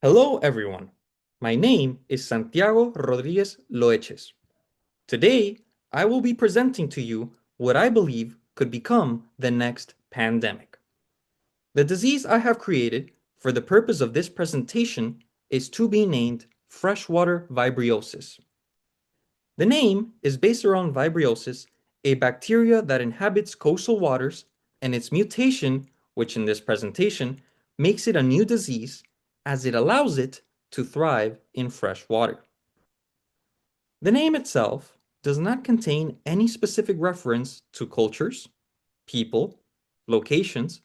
Hello, everyone. My name is Santiago Rodriguez Loeches. Today, I will be presenting to you what I believe could become the next pandemic. The disease I have created for the purpose of this presentation is to be named freshwater vibriosis. The name is based around vibriosis, a bacteria that inhabits coastal waters, and its mutation, which in this presentation makes it a new disease as it allows it to thrive in fresh water. The name itself does not contain any specific reference to cultures, people, locations,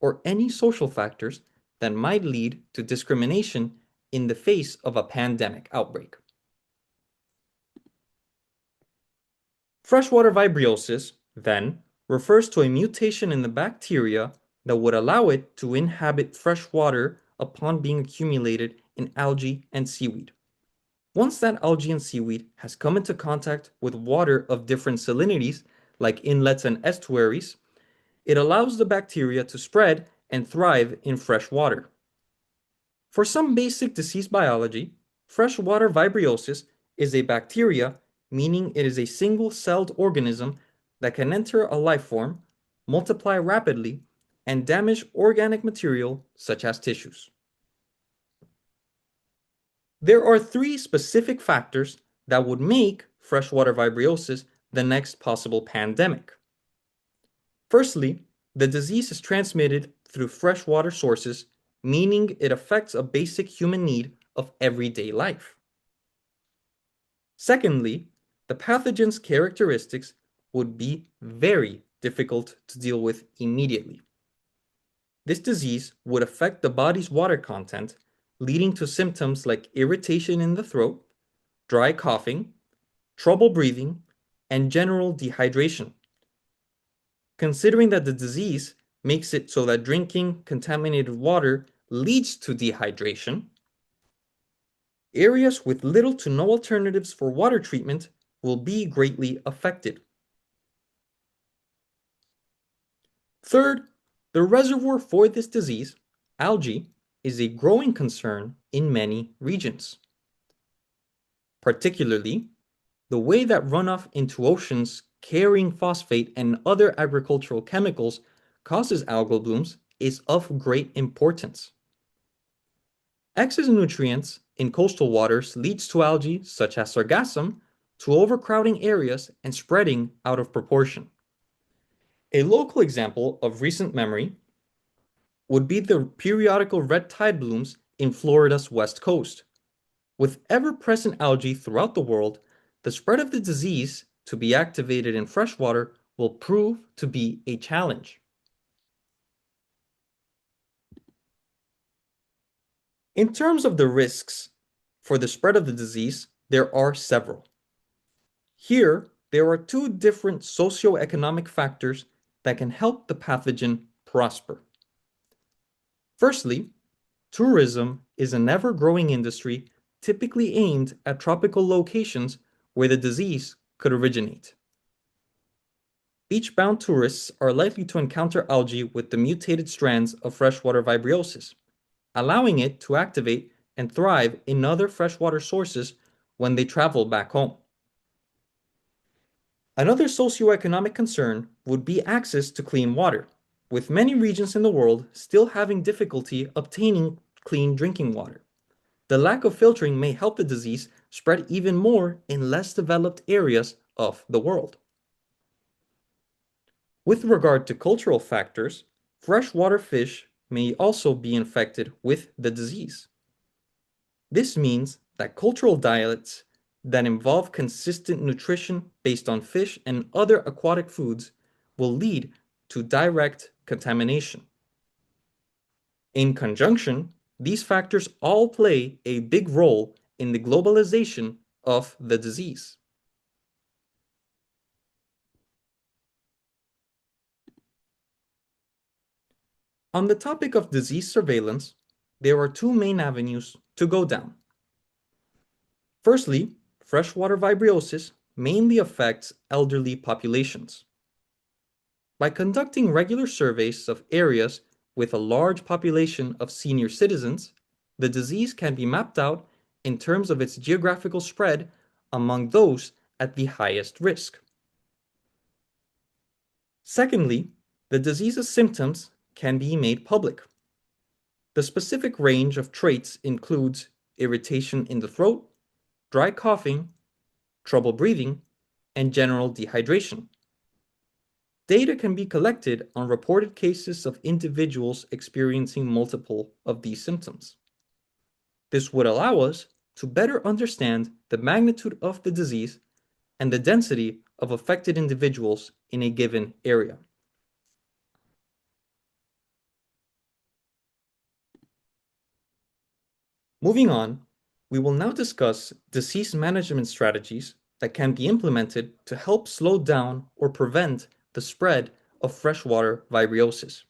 or any social factors that might lead to discrimination in the face of a pandemic outbreak. Freshwater vibriosis, then, refers to a mutation in the bacteria that would allow it to inhabit fresh water upon being accumulated in algae and seaweed. Once that algae and seaweed has come into contact with water of different salinities, like inlets and estuaries, it allows the bacteria to spread and thrive in fresh water. For some basic disease biology, freshwater vibriosis is a bacteria, meaning it is a single-celled organism that can enter a life form, multiply rapidly, and damage organic material such as tissues. There are three specific factors that would make freshwater vibriosis the next possible pandemic. Firstly, the disease is transmitted through freshwater sources, meaning it affects a basic human need of everyday life. Secondly, the pathogen's characteristics would be very difficult to deal with immediately. This disease would affect the body's water content, leading to symptoms like irritation in the throat, dry coughing, trouble breathing, and general dehydration. Considering that the disease makes it so that drinking contaminated water leads to dehydration, areas with little to no alternatives for water treatment will be greatly affected. Third, the reservoir for this disease, algae, is a growing concern in many regions. Particularly, the way that runoff into oceans carrying phosphate and other agricultural chemicals causes algal blooms is of great importance. Excess nutrients in coastal waters leads to algae such as sargassum to overcrowding areas and spreading out of proportion. A local example of recent memory would be the periodical red tide blooms in Florida's west coast. With ever-present algae throughout the world, the spread of the disease to be activated in freshwater will prove to be a challenge. In terms of the risks for the spread of the disease, there are several. Here, there are two different socioeconomic factors that can help the pathogen prosper. Firstly, tourism is an ever-growing industry typically aimed at tropical locations where the disease could originate. Beach-bound tourists are likely to encounter algae with the mutated strands of freshwater vibriosis, allowing it to activate and thrive in other freshwater sources when they travel back home. Another socioeconomic concern would be access to clean water, with many regions in the world still having difficulty obtaining clean drinking water. The lack of filtering may help the disease spread even more in less developed areas of the world. With regard to cultural factors, freshwater fish may also be infected with the disease. This means that cultural diets that involve consistent nutrition based on fish and other aquatic foods will lead to direct contamination. In conjunction, these factors all play a big role in the globalization of the disease. On the topic of disease surveillance, there are two main avenues to go down. Firstly, freshwater vibriosis mainly affects elderly populations. By conducting regular surveys of areas with a large population of senior citizens, the disease can be mapped out in terms of its geographical spread among those at the highest risk. Secondly, the disease's symptoms can be made public. The specific range of traits includes irritation in the throat, dry coughing, trouble breathing, and general dehydration. Data can be collected on reported cases of individuals experiencing multiple of these symptoms. This would allow us to better understand the magnitude of the disease and the density of affected individuals in a given area. Moving on, we will now discuss disease management strategies that can be implemented to help slow down or prevent the spread of freshwater vibriosis.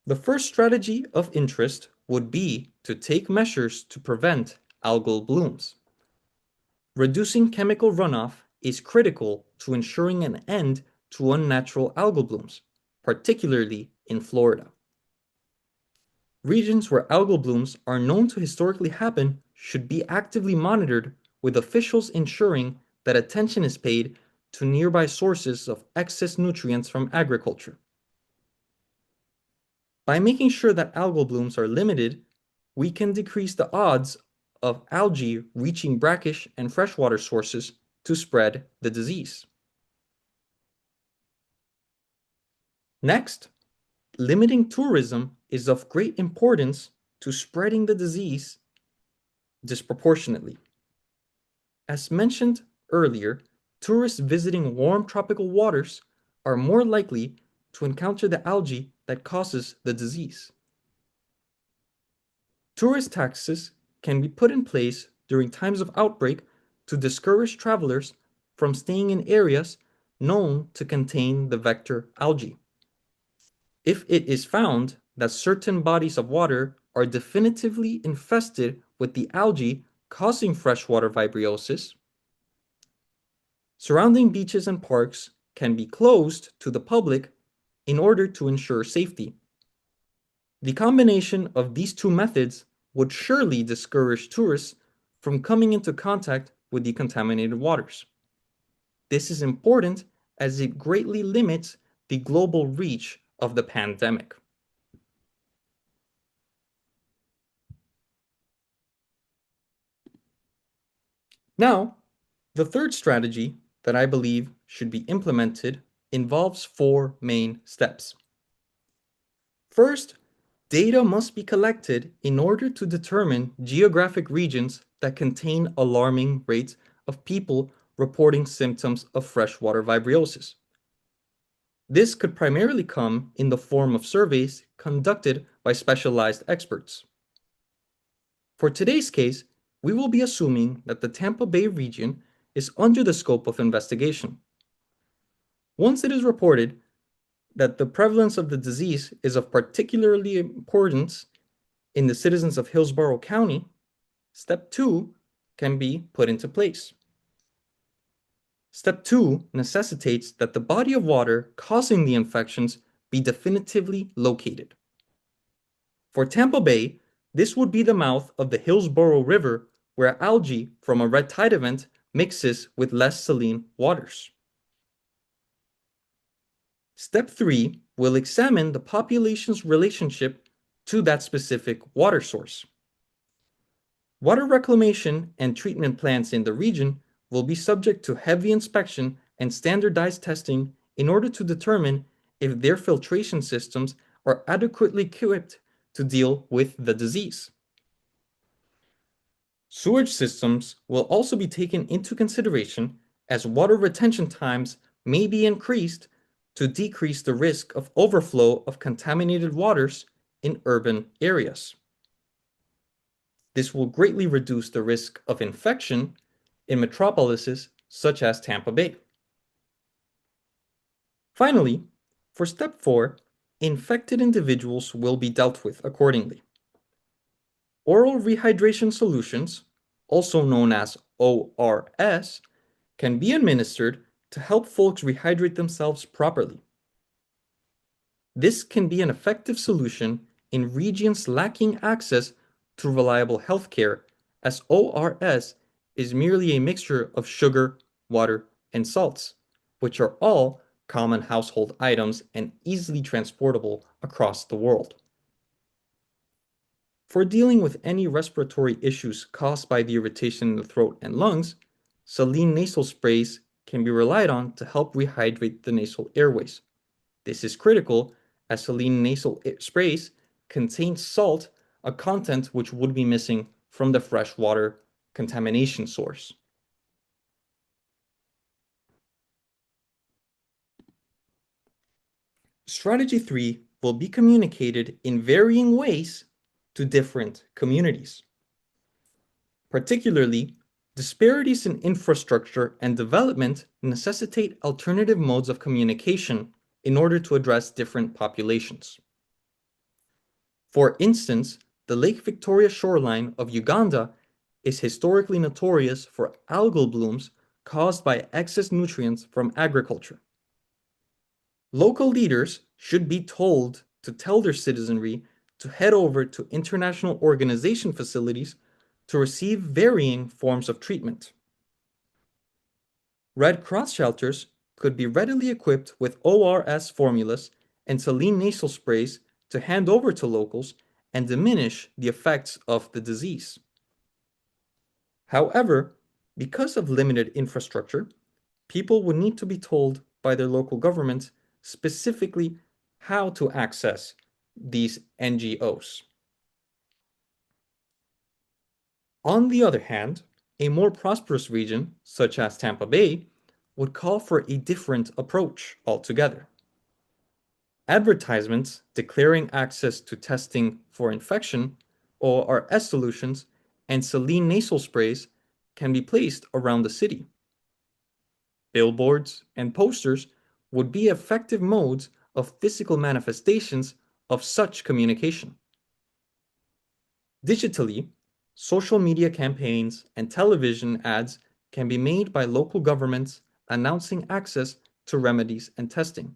The first strategy of interest would be to take measures to prevent algal blooms. Reducing chemical runoff is critical to ensuring an end to unnatural algal blooms, particularly in Florida. Regions where algal blooms are known to historically happen should be actively monitored, with officials ensuring that attention is paid to nearby sources of excess nutrients from agriculture. By making sure that algal blooms are limited, we can decrease the odds of algae reaching brackish and freshwater sources to spread the disease. Next, limiting tourism is of great importance to spreading the disease disproportionately. As mentioned earlier, tourists visiting warm tropical waters are more likely to encounter the algae that causes the disease. Tourist taxes can be put in place during times of outbreak to discourage travelers from staying in areas known to contain the vector algae. If it is found that certain bodies of water are definitively infested with the algae causing freshwater vibriosis, surrounding beaches and parks can be closed to the public in order to ensure safety. The combination of these two methods would surely discourage tourists from coming into contact with the contaminated waters. This is important as it greatly limits the global reach of the pandemic. Now, the third strategy that I believe should be implemented involves four main steps. First, data must be collected in order to determine geographic regions that contain alarming rates of people reporting symptoms of freshwater vibriosis. This could primarily come in the form of surveys conducted by specialized experts. For today's case, we will be assuming that the Tampa Bay region is under the scope of investigation. Once it is reported that the prevalence of the disease is of particularly importance in the citizens of Hillsborough County, step 2 can be put into place. Step 2 necessitates that the body of water causing the infections be definitively located. For Tampa Bay, this would be the mouth of the Hillsborough River, where algae from a red tide event mixes with less saline waters. Step 3 will examine the population's relationship to that specific water source. Water reclamation and treatment plants in the region will be subject to heavy inspection and standardized testing in order to determine if their filtration systems are adequately equipped to deal with the disease. Sewage systems will also be taken into consideration, as water retention times may be increased to decrease the risk of overflow of contaminated waters in urban areas. This will greatly reduce the risk of infection in metropolises such as Tampa Bay. Finally, for step 4, infected individuals will be dealt with accordingly. Oral rehydration solutions, also known as ORS, can be administered to help folks rehydrate themselves properly. This can be an effective solution in regions lacking access to reliable healthcare, as ORS is merely a mixture of sugar, water, and salts, which are all common household items and easily transportable across the world. For dealing with any respiratory issues caused by the irritation in the throat and lungs, saline nasal sprays can be relied on to help rehydrate the nasal airways. This is critical as saline nasal sprays contain salt, a content which would be missing from the freshwater contamination source. Strategy 3 will be communicated in varying ways to different communities. Particularly, disparities in infrastructure and development necessitate alternative modes of communication in order to address different populations. For instance, the Lake Victoria shoreline of Uganda is historically notorious for algal blooms caused by excess nutrients from agriculture. Local leaders should be told to tell their citizenry to head over to international organization facilities to receive varying forms of treatment. Red Cross shelters could be readily equipped with ORS formulas and saline nasal sprays to hand over to locals and diminish the effects of the disease. However, because of limited infrastructure, people would need to be told by their local government specifically how to access these NGOs. On the other hand, a more prosperous region, such as Tampa Bay, would call for a different approach altogether. Advertisements declaring access to testing for infection, ORS solutions, and saline nasal sprays can be placed around the city. Billboards and posters would be effective modes of physical manifestations of such communication. Digitally, social media campaigns and television ads can be made by local governments announcing access to remedies and testing.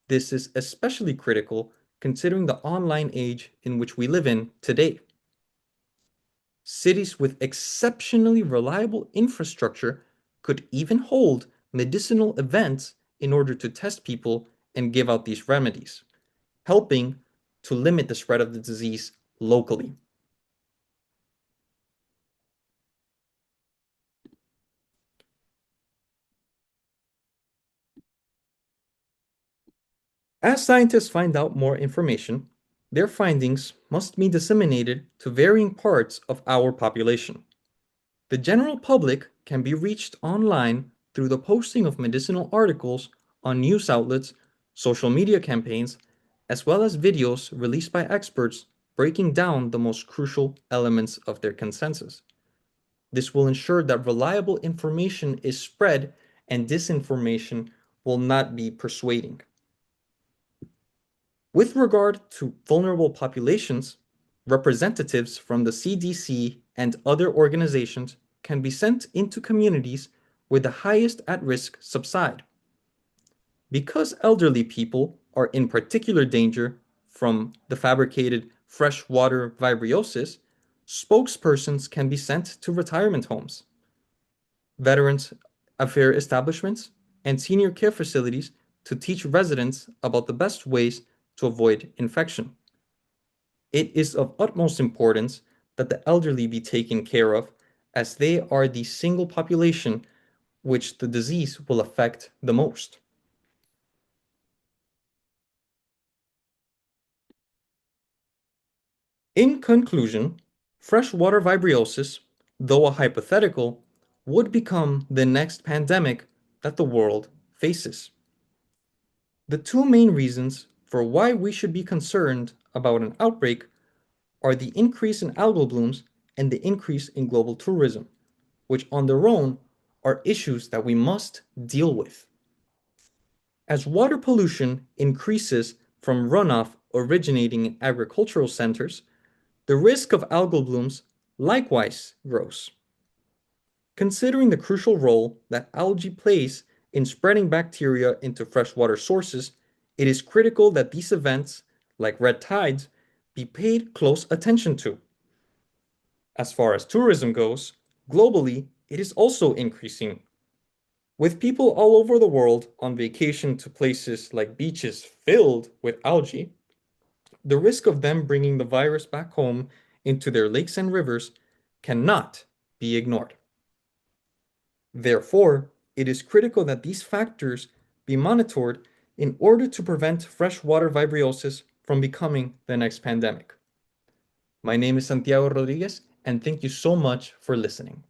This is especially critical considering the online age in which we live in today. Cities with exceptionally reliable infrastructure could even hold medicinal events in order to test people and give out these remedies, helping to limit the spread of the disease locally. As scientists find out more information, their findings must be disseminated to varying parts of our population. The general public can be reached online through the posting of medicinal articles on news outlets, social media campaigns, as well as videos released by experts breaking down the most crucial elements of their consensus. This will ensure that reliable information is spread and disinformation will not be persuading. With regard to vulnerable populations, representatives from the CDC and other organizations can be sent into communities where the highest at-risk subside. Because elderly people are in particular danger from the fabricated freshwater vibriosis, spokespersons can be sent to retirement homes, veterans affair establishments, and senior care facilities to teach residents about the best ways to avoid infection. It is of utmost importance that the elderly be taken care of, as they are the single population which the disease will affect the most. In conclusion, freshwater vibriosis, though a hypothetical, would become the next pandemic that the world faces. The two main reasons for why we should be concerned about an outbreak are the increase in algal blooms and the increase in global tourism, which on their own are issues that we must deal with. As water pollution increases from runoff originating in agricultural centers, the risk of algal blooms likewise grows. Considering the crucial role that algae plays in spreading bacteria into freshwater sources, it is critical that these events, like red tides, be paid close attention to. As far as tourism goes, globally, it is also increasing. With people all over the world on vacation to places like beaches filled with algae, the risk of them bringing the virus back home into their lakes and rivers cannot be ignored. Therefore, it is critical that these factors be monitored in order to prevent freshwater vibriosis from becoming the next pandemic. My name is Santiago Rodriguez, and thank you so much for listening.